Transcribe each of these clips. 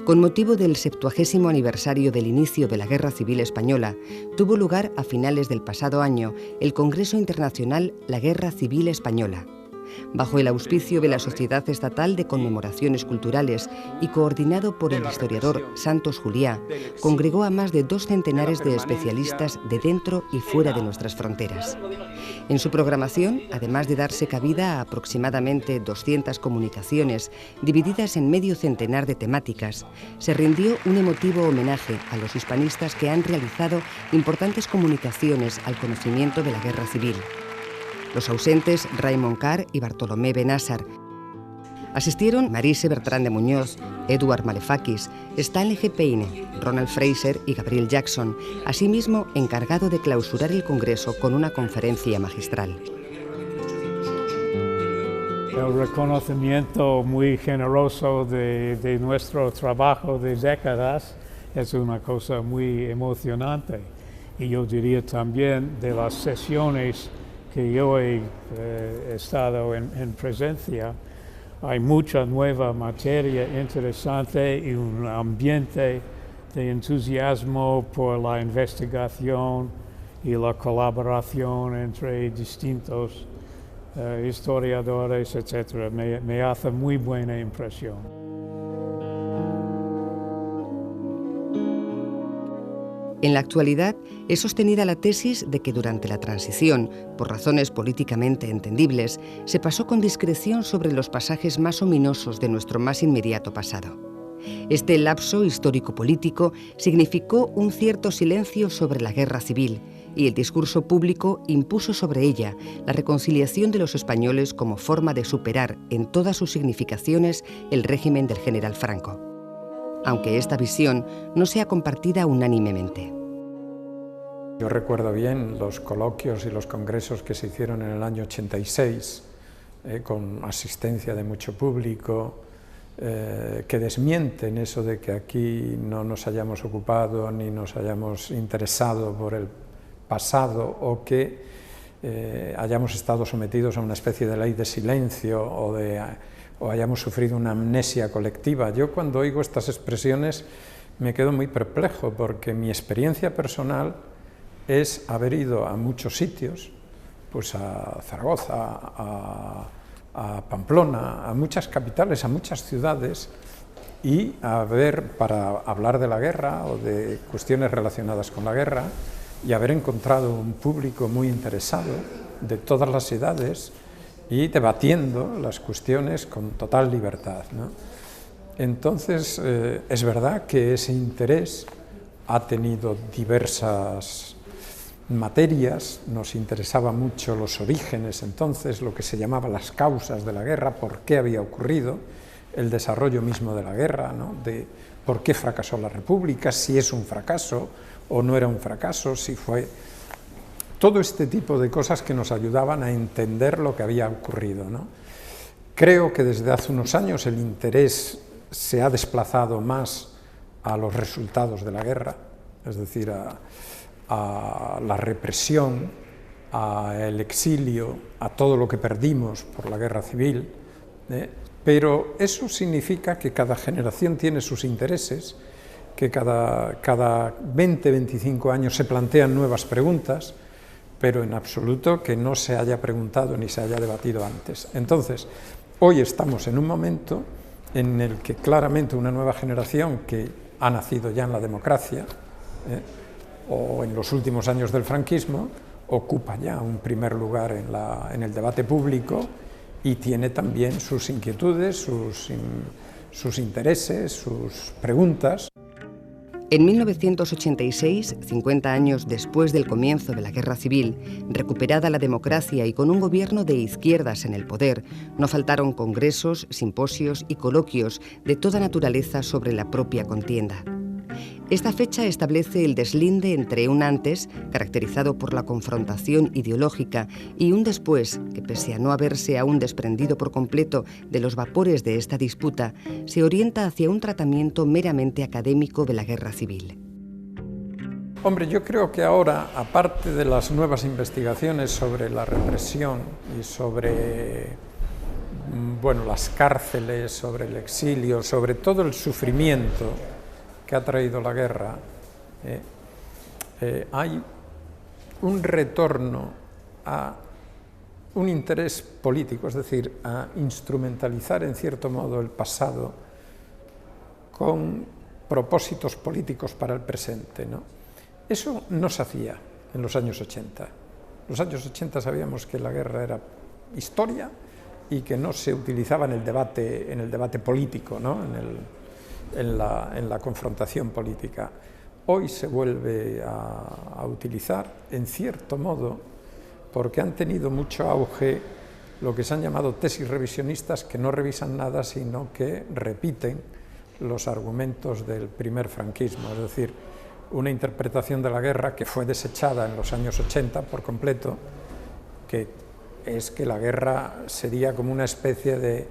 Con motivo del 70º aniversario del inicio de la Guerra Civil Española, tuvo lugar a finales del pasado año el Congreso Internacional La Guerra Civil Española. Bajo el auspicio de la Sociedad Estatal de Conmemoraciones Culturales y coordinado por el historiador Santos Juliá, congregó a más de 2 centenares de especialistas de dentro y fuera de nuestras fronteras. En su programación, además de darse cabida a aproximadamente 200 comunicaciones divididas en medio centenar de temáticas, se rindió un emotivo homenaje a los hispanistas que han realizado importantes comunicaciones al conocimiento de la Guerra Civil. Los ausentes Raymond Carr y Bartolomé Benásar. Asistieron Marise Bertrán de Muñoz, Edward Malefakis, Stanley G. Payne, Ronald Fraser y Gabriel Jackson, asimismo encargado de clausurar el Congreso con una conferencia magistral. El reconocimiento muy generoso de nuestro trabajo de décadas es una cosa muy emocionante. Y yo diría también de las sesiones que yo he estado en presencia, hay mucha nueva materia interesante y un ambiente de entusiasmo por la investigación y la colaboración entre distintos historiadores, etc. Me hace muy buena impresión. En la actualidad, es sostenida la tesis de que durante la transición, por razones políticamente entendibles, se pasó con discreción sobre los pasajes más ominosos de nuestro más inmediato pasado. Este lapso histórico-político significó un cierto silencio sobre la guerra civil y el discurso público impuso sobre ella la reconciliación de los españoles como forma de superar en todas sus significaciones el régimen del general Franco, aunque esta visión no sea compartida unánimemente. Yo recuerdo bien los coloquios y los congresos que se hicieron en el año 86, con asistencia de mucho público, que desmienten eso de que aquí no nos hayamos ocupado ni nos hayamos interesado por el pasado o que hayamos estado sometidos a una especie de ley de silencio o hayamos sufrido una amnesia colectiva. Yo cuando oigo estas expresiones me quedo muy perplejo porque mi experiencia personal es haber ido a muchos sitios, pues a Zaragoza, a Pamplona, a muchas capitales, a muchas ciudades, y para hablar de la guerra o de cuestiones relacionadas con la guerra, y haber encontrado un público muy interesado de todas las edades y debatiendo las cuestiones con total libertad, ¿no? Entonces, es verdad que ese interés ha tenido diversas materias. Nos interesaba mucho los orígenes entonces, lo que se llamaba las causas de la guerra, por qué había ocurrido, el desarrollo mismo de la guerra, ¿no? De por qué fracasó la República, si es un fracaso o no era un fracaso, si fue... Todo este tipo de cosas que nos ayudaban a entender lo que había ocurrido, ¿no? Creo que desde hace unos años el interés se ha desplazado más a los resultados de la guerra, es decir, a la represión, al exilio, a todo lo que perdimos por la guerra civil, pero eso significa que cada generación tiene sus intereses, que cada 20, 25 años se plantean nuevas preguntas, pero en absoluto que no se haya preguntado ni se haya debatido antes. Entonces, hoy estamos en un momento en el que claramente una nueva generación que ha nacido ya en la democracia, o en los últimos años del franquismo, ocupa ya un primer lugar en el debate público y tiene también sus inquietudes, sus intereses, sus preguntas. En 1986, 50 años después del comienzo de la Guerra Civil, recuperada la democracia y con un gobierno de izquierdas en el poder, no faltaron congresos, simposios y coloquios de toda naturaleza sobre la propia contienda. Esta fecha establece el deslinde entre un antes, caracterizado por la confrontación ideológica, y un después, que pese a no haberse aún desprendido por completo de los vapores de esta disputa, se orienta hacia un tratamiento meramente académico de la guerra civil. Hombre, yo creo que ahora, aparte de las nuevas investigaciones sobre la represión y sobre bueno, las cárceles, sobre el exilio, sobre todo el sufrimiento que ha traído la guerra, hay un retorno a un interés político, es decir, a instrumentalizar en cierto modo el pasado con propósitos políticos para el presente, ¿no? Eso no se hacía en los años 80. En los años 80 sabíamos que la guerra era historia y que no se utilizaba en el debate político, ¿no? en la confrontación política. Hoy se vuelve a utilizar, en cierto modo, porque han tenido mucho auge lo que se han llamado tesis revisionistas, que no revisan nada, sino que repiten los argumentos del primer franquismo, es decir, una interpretación de la guerra que fue desechada en los años 80 por completo, que es que la guerra sería como una especie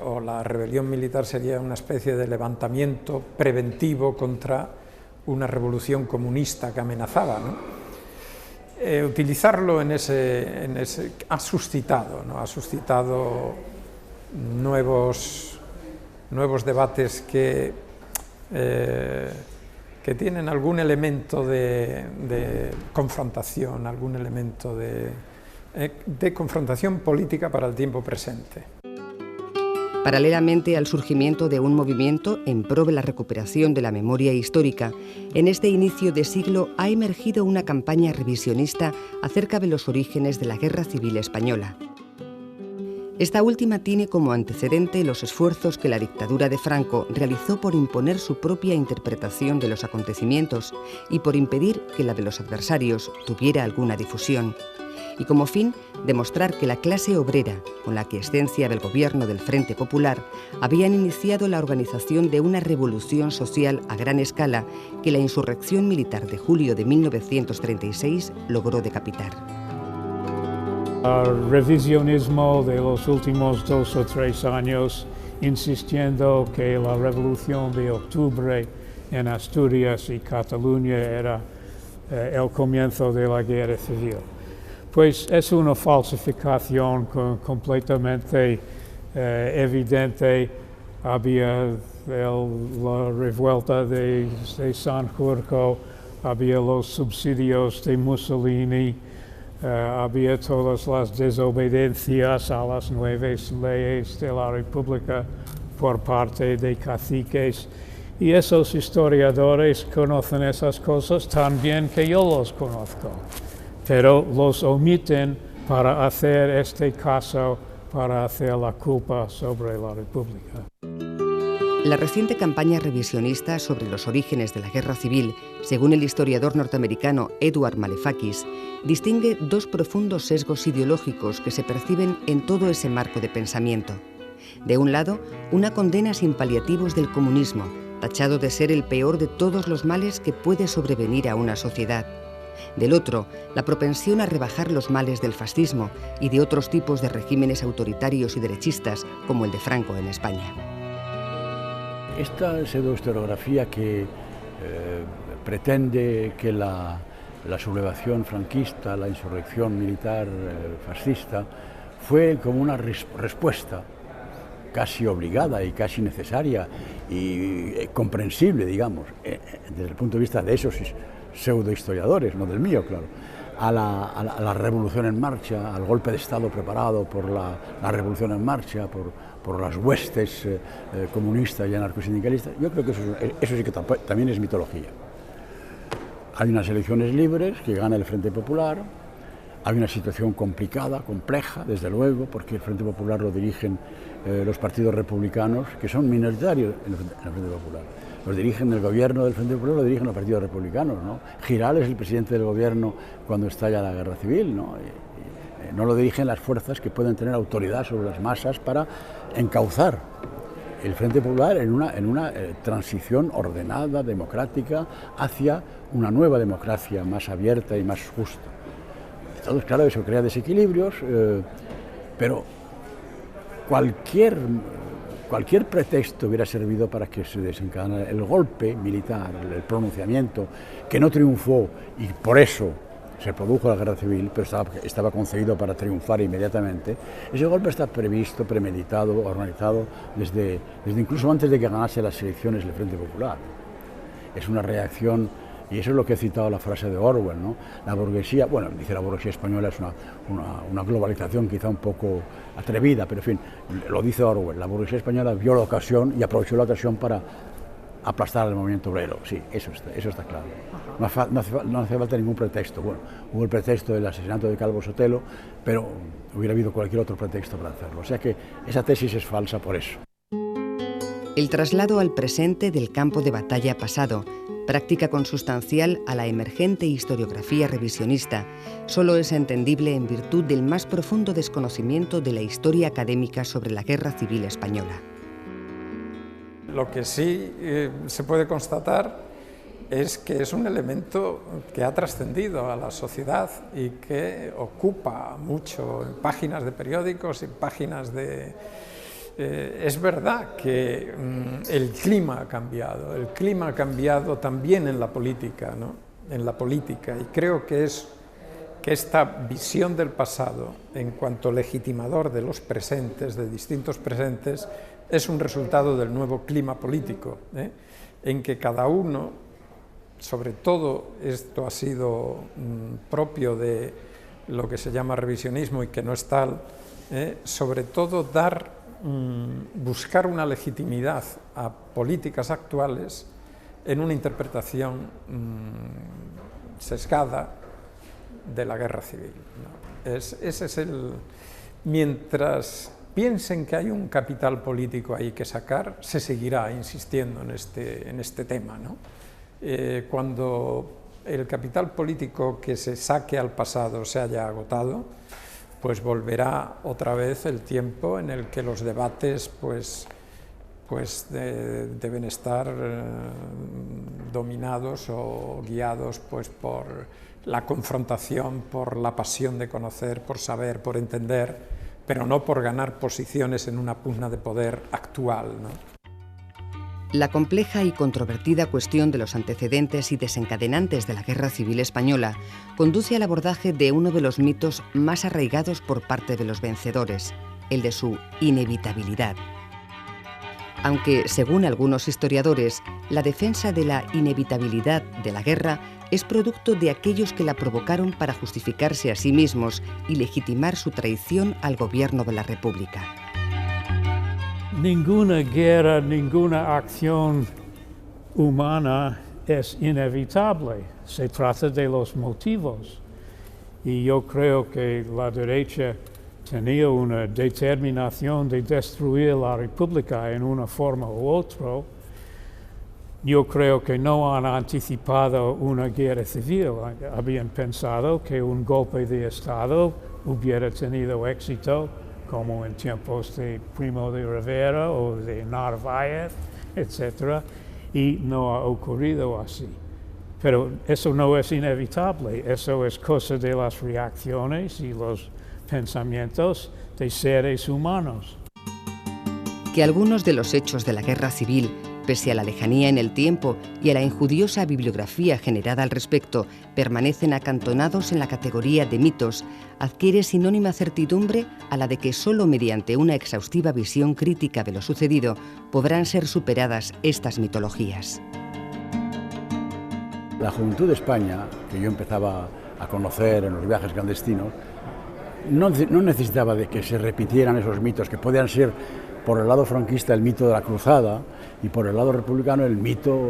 o la rebelión militar sería una especie de levantamiento preventivo contra una revolución comunista que amenazaba, ¿no? Utilizarlo ha suscitado, ¿no? Ha suscitado nuevos debates que tienen algún elemento de confrontación, algún elemento de confrontación política para el tiempo presente. Paralelamente al surgimiento de un movimiento en pro de la recuperación de la memoria histórica, en este inicio de siglo ha emergido una campaña revisionista acerca de los orígenes de la Guerra Civil Española. Esta última tiene como antecedente los esfuerzos que la dictadura de Franco realizó por imponer su propia interpretación de los acontecimientos y por impedir que la de los adversarios tuviera alguna difusión, y como fin demostrar que la clase obrera, con la aquiescencia del gobierno del Frente Popular, habían iniciado la organización de una revolución social a gran escala que la insurrección militar de julio de 1936 logró decapitar. El revisionismo de los últimos 2 o 3 años, insistiendo que la revolución de octubre en Asturias y Cataluña era el comienzo de la guerra civil. Pues es una falsificación completamente evidente. Había la revuelta de Sanjurjo, había los subsidios de Mussolini, había todas las desobediencias a las nuevas leyes de la República por parte de caciques. Y esos historiadores conocen esas cosas tan bien que yo los conozco, pero los omiten para hacer este caso, para hacer la culpa sobre la República. La reciente campaña revisionista sobre los orígenes de la guerra civil, según el historiador norteamericano Edward Malefakis, distingue 2 profundos sesgos ideológicos que se perciben en todo ese marco de pensamiento. De un lado, una condena sin paliativos del comunismo, tachado de ser el peor de todos los males que puede sobrevenir a una sociedad. Del otro, la propensión a rebajar los males del fascismo y de otros tipos de regímenes autoritarios y derechistas, como el de Franco en España. Esta pseudohistoriografía que pretende que la sublevación franquista, la insurrección militar fascista, fue como una respuesta casi obligada y casi necesaria y comprensible, digamos, desde el punto de vista de esos pseudohistoriadores, no del mío, claro, a la revolución en marcha, al golpe de Estado preparado por la revolución en marcha, por las huestes comunistas y anarcosindicalistas. Yo creo que eso sí que también es mitología. Hay unas elecciones libres que gana el Frente Popular, hay una situación complicada, compleja, desde luego, porque el Frente Popular lo dirigen los partidos republicanos, que son minoritarios en el Frente Popular. Los dirigen el gobierno del Frente Popular, lo dirigen los partidos republicanos, ¿no? Giral es el presidente del gobierno cuando estalla la guerra civil, ¿no? No lo dirigen las fuerzas que pueden tener autoridad sobre las masas para encauzar el Frente Popular en una transición ordenada, democrática, hacia una nueva democracia más abierta y más justa. Entonces, claro, eso crea desequilibrios, pero cualquier pretexto hubiera servido para que se desencadenara el golpe militar, el pronunciamiento, que no triunfó y por eso se produjo la guerra civil, pero estaba concebido para triunfar inmediatamente. Ese golpe está previsto, premeditado, organizado desde incluso antes de que ganase las elecciones el Frente Popular. Es una reacción, y eso es lo que he citado la frase de Orwell, ¿no? La burguesía, bueno, dice la burguesía española es una globalización quizá un poco atrevida, pero en fin, lo dice Orwell, la burguesía española vio la ocasión y aprovechó la ocasión para aplastar al movimiento obrero. Sí, eso está claro. No hace falta ningún pretexto. Bueno, hubo el pretexto del asesinato de Calvo Sotelo, pero hubiera habido cualquier otro pretexto para hacerlo. O sea que esa tesis es falsa por eso. El traslado al presente del campo de batalla pasado, práctica consustancial a la emergente historiografía revisionista, solo es entendible en virtud del más profundo desconocimiento de la historia académica sobre la Guerra Civil Española. Lo que sí se puede constatar es que es un elemento que ha trascendido a la sociedad y que ocupa mucho en páginas de periódicos, en páginas de... es verdad que el clima ha cambiado también en la política, ¿no? En la política, y creo que esta visión del pasado en cuanto legitimador de los presentes, de distintos presentes, es un resultado del nuevo clima político, en que cada uno, sobre todo esto ha sido propio de lo que se llama revisionismo y que no es tal, sobre todo buscar una legitimidad a políticas actuales en una interpretación sesgada de la guerra civil, ¿no? Ese es mientras piensen que hay un capital político ahí que sacar, se seguirá insistiendo en este tema, ¿no? Cuando el capital político que se saque al pasado se haya agotado, pues volverá otra vez el tiempo en el que los debates deben estar dominados o guiados pues, por la confrontación, por la pasión de conocer, por saber, por entender, pero no por ganar posiciones en una pugna de poder actual, ¿no? La compleja y controvertida cuestión de los antecedentes y desencadenantes de la Guerra Civil Española conduce al abordaje de uno de los mitos más arraigados por parte de los vencedores, el de su inevitabilidad. Aunque, según algunos historiadores, la defensa de la inevitabilidad de la guerra es producto de aquellos que la provocaron para justificarse a sí mismos y legitimar su traición al gobierno de la República. Ninguna guerra, ninguna acción humana es inevitable. Se trata de los motivos. Y yo creo que la derecha tenía una determinación de destruir la República en una forma u otra. Yo creo que no han anticipado una guerra civil. Habían pensado que un golpe de Estado hubiera tenido éxito, como en tiempos de Primo de Rivera o de Narváez, etc., y no ha ocurrido así. Pero eso no es inevitable, eso es cosa de las reacciones y los pensamientos de seres humanos. Que algunos de los hechos de la guerra civil, pese a la lejanía en el tiempo y a la injudiosa bibliografía generada al respecto, permanecen acantonados en la categoría de mitos, adquiere sinónima certidumbre a la de que solo mediante una exhaustiva visión crítica de lo sucedido podrán ser superadas estas mitologías. La juventud de España, que yo empezaba a conocer en los viajes clandestinos, no necesitaba de que se repitieran esos mitos, que podían ser por el lado franquista el mito de la cruzada y por el lado republicano el mito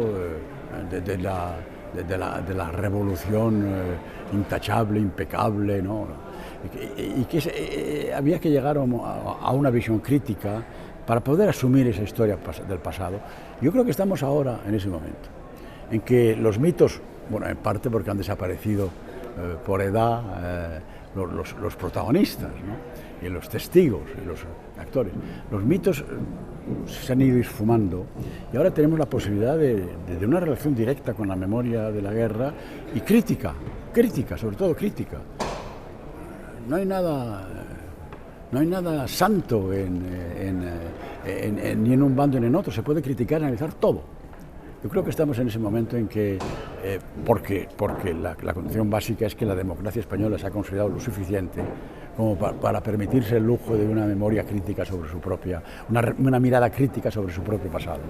de la revolución intachable, impecable, ¿no? Y que había que llegar a una visión crítica para poder asumir esa historia del pasado. Yo creo que estamos ahora en ese momento, en que los mitos, bueno, en parte porque han desaparecido por edad los protagonistas, ¿no? Y los testigos y los actores. Los mitos se han ido esfumando y ahora tenemos la posibilidad de una relación directa con la memoria de la guerra y crítica, sobre todo crítica. No hay nada santo ni en un bando ni en otro, se puede criticar y analizar todo. Yo creo que estamos en ese momento en que, porque la condición básica es que la democracia española se ha considerado lo suficiente como para permitirse el lujo de una memoria crítica sobre su propia, una mirada crítica sobre su propio pasado.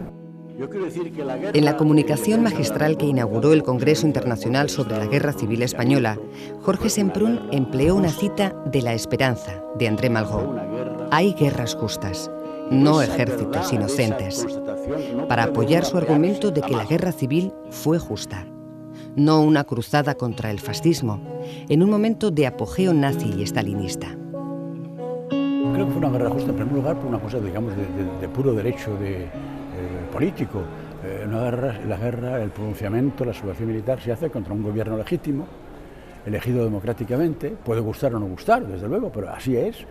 Yo quiero decir que la guerra, en la comunicación magistral que inauguró el Congreso Internacional sobre la Guerra Civil Española, Jorge Semprún empleó una cita de La Esperanza, de André Malraux. Hay guerras justas, no ejércitos inocentes, para apoyar su argumento de que la guerra civil fue justa. No una cruzada contra el fascismo, en un momento de apogeo nazi y estalinista. Creo que fue una guerra justa, en primer lugar, por una cosa, digamos, de puro derecho político. La guerra, el pronunciamiento, la sublevación militar se hace contra un gobierno legítimo, elegido democráticamente, puede gustar o no gustar, desde luego, pero así es.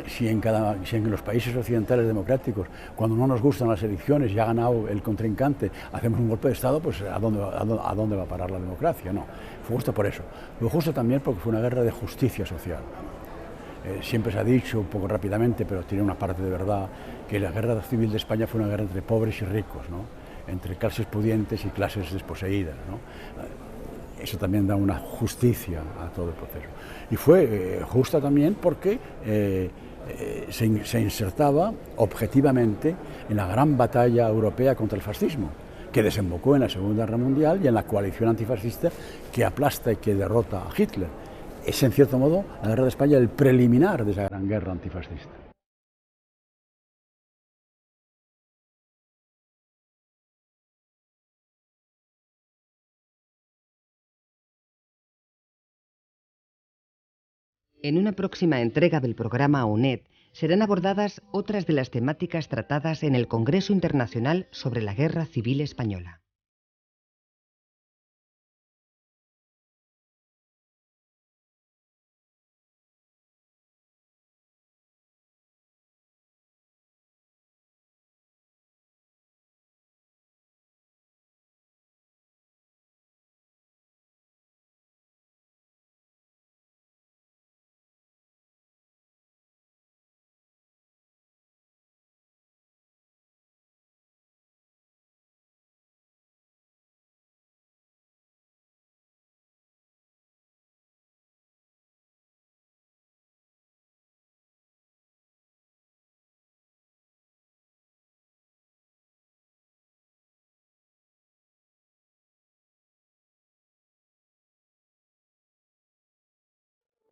Si en los países occidentales democráticos, cuando no nos gustan las elecciones y ha ganado el contrincante, hacemos un golpe de Estado, pues ¿a dónde va a parar la democracia? No, fue justo por eso. Fue justo también porque fue una guerra de justicia social. Siempre se ha dicho, un poco rápidamente, pero tiene una parte de verdad, que la guerra civil de España fue una guerra entre pobres y ricos, ¿no? Entre clases pudientes y clases desposeídas, ¿no? Eso también da una justicia a todo el proceso. Y fue justa también porque se insertaba objetivamente en la gran batalla europea contra el fascismo, que desembocó en la Segunda Guerra Mundial y en la coalición antifascista que aplasta y que derrota a Hitler. Es, en cierto modo, la guerra de España el preliminar de esa gran guerra antifascista. En una próxima entrega del programa UNED serán abordadas otras de las temáticas tratadas en el Congreso Internacional sobre la Guerra Civil Española.